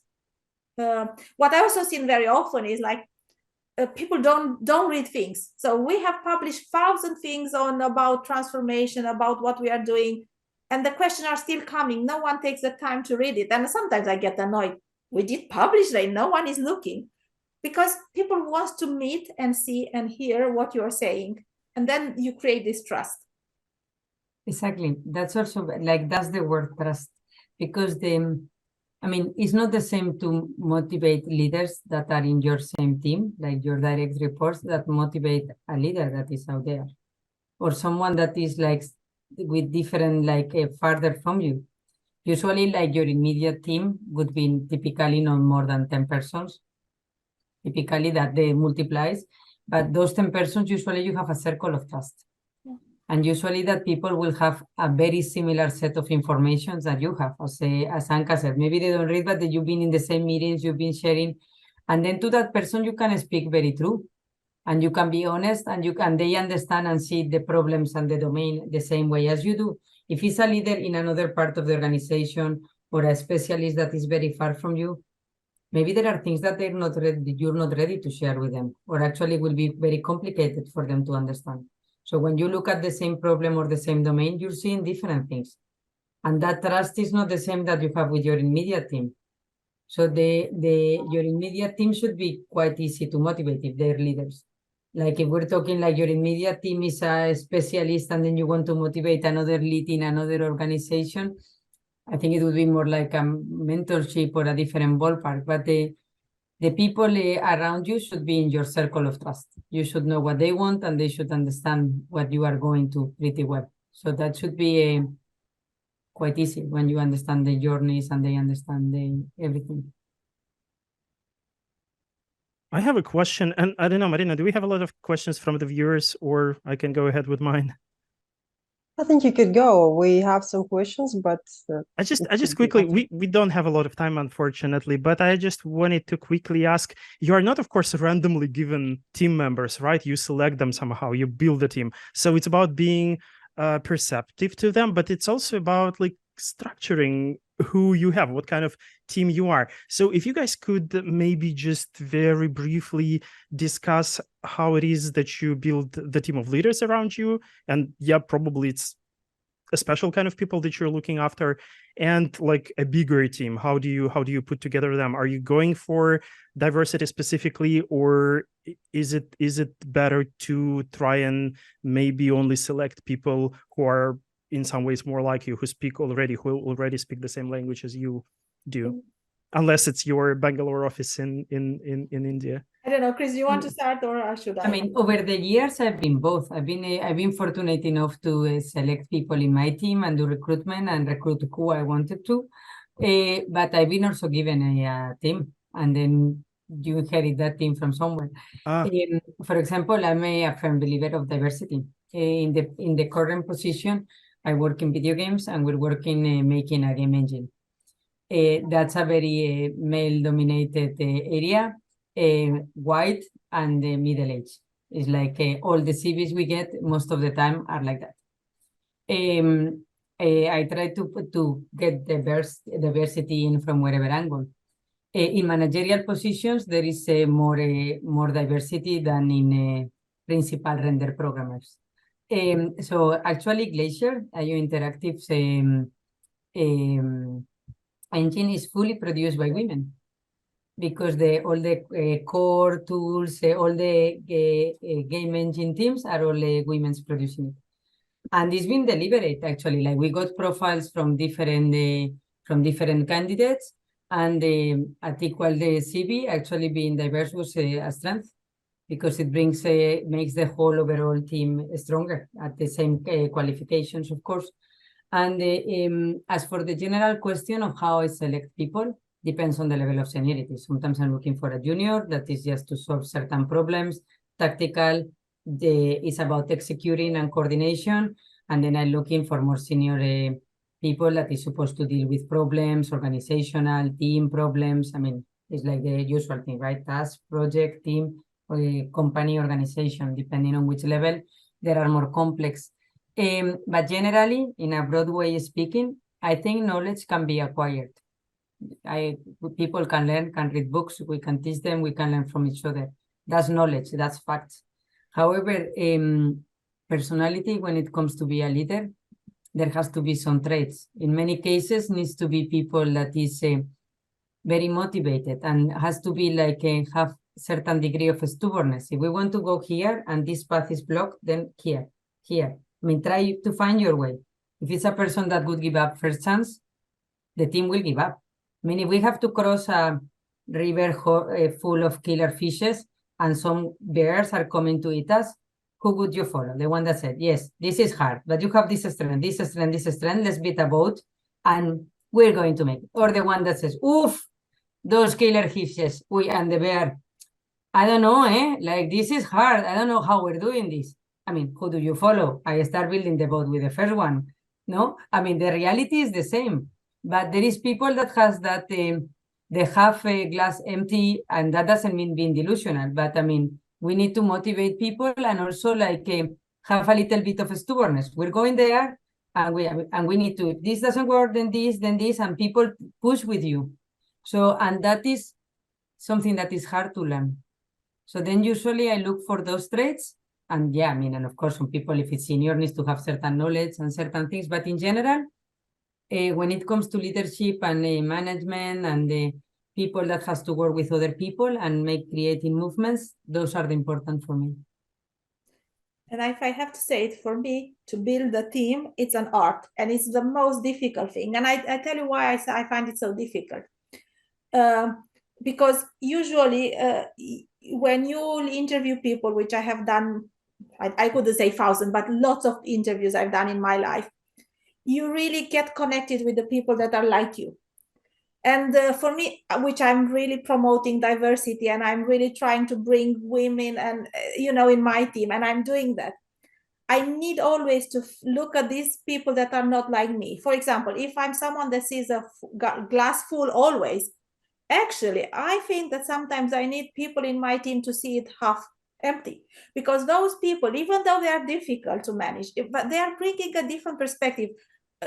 What I also seen very often is like people don't read things. So we have published 1,000 things about transformation, about what we are doing, and the questions are still coming. No one takes the time to read it, and sometimes I get annoyed. We did publish it, no one is looking, because people want to meet and see and hear what you're saying, and then you create this trust. Exactly. That's also that's the word, trust, because it's not the same to motivate leaders that are in your same team, like your direct reports, that motivate a leader that is out there, or someone that is with different, farther from you. Usually, your immediate team would be typically no more than 10 persons. Typically, that they multiplies, but those 10 persons, usually you have a circle of trust. Yeah. And usually that people will have a very similar set of information that you have. As Anca said, maybe they don't read, but you've been in the same meetings, you've been sharing. And then to that person, you can speak very true. And you can be honest, and they understand and see the problems and the domain the same way as you do. If it's a leader in another part of the organization or a specialist that is very far from you, maybe there are things that they're not ready, you're not ready to share with them, or actually will be very complicated for them to understand. So when you look at the same problem or the same domain, you're seeing different things. And that trust is not the same that you have with your immediate team. So your immediate team should be quite easy to motivate if they're leaders. Like if we're talking like your immediate team is a specialist and then you want to motivate another lead in another organization, I think it would be more like a mentorship or a different ballpark. But the people around you should be in your circle of trust. You should know what they want and they should understand what you are going to pretty well. So that should be quite easy when you understand the journeys and they understand everything. I have a question, and I don't know, Marina, do we have a lot of questions from the viewers, or I can go ahead with mine? I think you could go. We have some questions, but I just quickly, we don't have a lot of time, unfortunately, but I just wanted to quickly ask, you are not, of course, randomly given team members, right? You select them somehow, you build a team. So it's about being perceptive to them, but it's also about like structuring who you have, what kind of team you are. So if you guys could maybe just very briefly discuss how it is that you build the team of leaders around you, and yeah, probably it's a special kind of people that you're looking after, and like a bigger team, how do you put together them? Are you going for diversity specifically, or is it better to try and maybe only select people who are in some ways more like you, who already speak the same language as you do, unless it's your Bangalore office in India? I don't know, Cris, you want to start or should I? I mean, over the years, I've been both. I've been fortunate enough to select people in my team and do recruitment and recruit who I wanted to. But I've been also given a team, and then you inherit that team from somewhere. For example, I'm a firm believer of diversity. In the current position, I work in video games, and we're working making a game engine. That's a very male-dominated area. White and middle age. It's like all the CVs we get most of the time are like that. I try to get diversity in from wherever angle. In managerial positions, there is more diversity than in principal render programmers. So actually, Glacier, IO Interactive's engine is fully produced by women, because all the core tools, all the game engine teams are all women's producing it. And it's been deliberate, actually. Like we got profiles from different candidates, and at equal the CV, actually being diverse was a strength, because it makes the whole overall team stronger at the same qualifications, of course. And as for the general question of how I select people, depends on the level of seniority. Sometimes I'm looking for a junior that is just to solve certain problems. Tactical is about executing and coordination. And then I'm looking for more senior people that is supposed to deal with problems, organizational, team problems. I mean, it's like the usual thing, right? Task, project, team, company, organization, depending on which level, there are more complex. But generally, in a broad way speaking, I think knowledge can be acquired. People can learn, can read books, we can teach them, we can learn from each other. That's knowledge, that's facts. However, personality, when it comes to be a leader, there has to be some traits. In many cases, needs to be people that is very motivated, and has to be like have certain degree of stubbornness. If we want to go here and this path is blocked, then here. I mean, try to find your way. If it's a person that would give up first chance, the team will give up. I mean, if we have to cross a river full of killer fishes and some bears are coming to eat us, who would you follow? The one that said, yes, this is hard, but you have this strength, let's beat a boat and we're going to make it. Or the one that says, oof, those killer fishes, and the bear, I don't know, like this is hard, I don't know how we're doing this. I mean, who do you follow? I start building the boat with the first one. No, I mean, the reality is the same. But there is people that has that they have a glass empty, and that doesn't mean being delusional. But I mean, we need to motivate people and also like have a little bit of stubbornness. We're going there, and we need to. If this doesn't work, then this, and people push with you. So, and that is something that is hard to learn. So then usually I look for those traits. And yeah, I mean, and of course, some people, if it's senior, needs to have certain knowledge and certain things. But in general, when it comes to leadership and management and the people that has to work with other people and make creative movements, those are the important for me. And if I have to say it, for me, to build a team, it's an art, and it's the most difficult thing. And I tell you why I find it so difficult. Because usually when you interview people, which I have done, I couldn't say 1,000, but lots of interviews I've done in my life, you really get connected with the people that are like you. And for me, which I'm really promoting diversity, and I'm really trying to bring women and, in my team, and I'm doing that. I need always to look at these people that are not like me. For example, if I'm someone that sees a glass full always, actually, I think that sometimes I need people in my team to see it half empty, because those people, even though they are difficult to manage, but they are bringing a different perspective.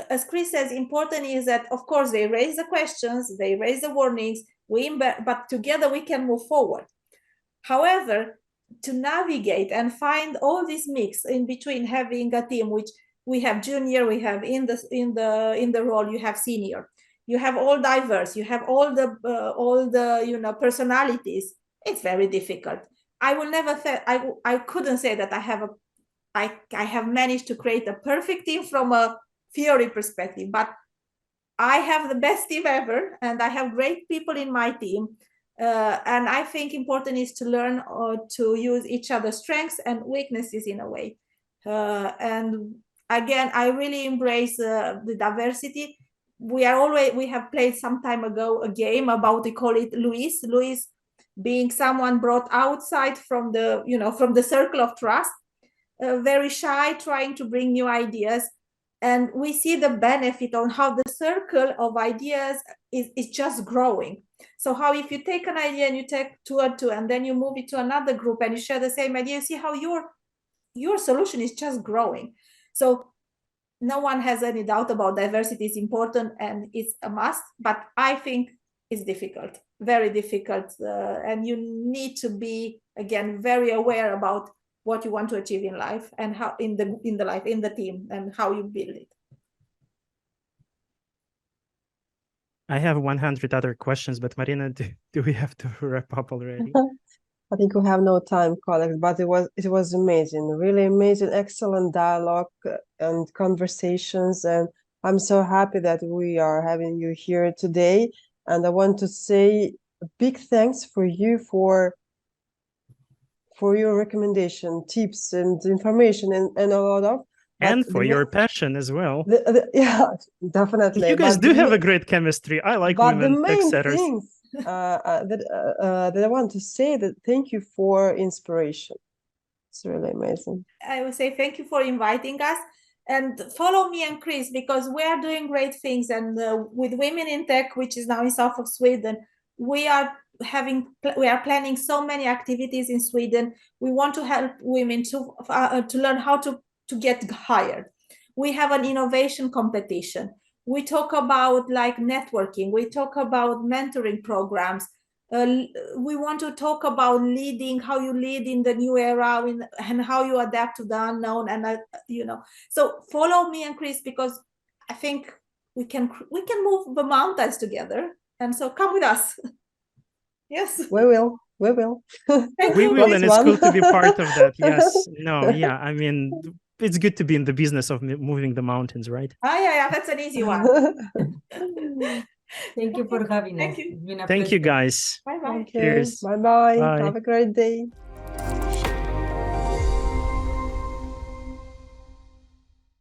As Cris says, important is that, of course, they raise the questions, they raise the warnings, but together we can move forward. However, to navigate and find all this mix in between, having a team which we have junior, we have in the role, you have senior, you have all diverse, you have all the personalities. It's very difficult. I will never say, I couldn't say that I have managed to create a perfect team from a theory perspective, but I have the best team ever, and I have great people in my team. And I think important is to learn to use each other's strengths and weaknesses in a way. And again, I really embrace the diversity. We have played some time ago a game about, we call it Luis being someone brought outside from the circle of trust, very shy, trying to bring new ideas. And we see the benefit on how the circle of ideas is just growing. So how, if you take an idea and you take two or two, and then you move it to another group and you share the same idea, you see how your solution is just growing. So no one has any doubt about diversity is important and it's a must, but I think it's difficult, very difficult. And you need to be, again, very aware about what you want to achieve in life, and how in the team, and how you build it. I have 100 other questions, but Marina, do we have to wrap up already? I think we have no time, colleagues, but it was amazing, really amazing, excellent dialogue and conversations, and I'm so happy that we are having you here today. And I want to say a big thanks for you for your recommendation, tips, and information, and a lot of. And for your passion as well. Yeah, definitely. You guys do have a great chemistry. I like women tech setters. But the main things that I want to say, that thank you for inspiration. It's really amazing. I would say thank you for inviting us, and follow me and Cris, because we are doing great things. And with Women in Tech, which is now in south of Sweden, we are planning so many activities in Sweden. We want to help women to learn how to get hired. We have an innovation competition. We talk about like networking. We talk about mentoring programs. We want to talk about leading, how you lead in the new era, and how you adapt to the unknown. And so follow me and Cris, because I think we can move the mountains together. And so come with us. Yes, we will. We will, and it's cool to be part of that. Yes. No. Yeah. I mean, it's good to be in the business of moving the mountains, right? Yeah. That's an easy one. Thank you for having us. Thank you. Thank you, guys. Bye-bye. Cheers. Bye-bye. Bye. Have a great day.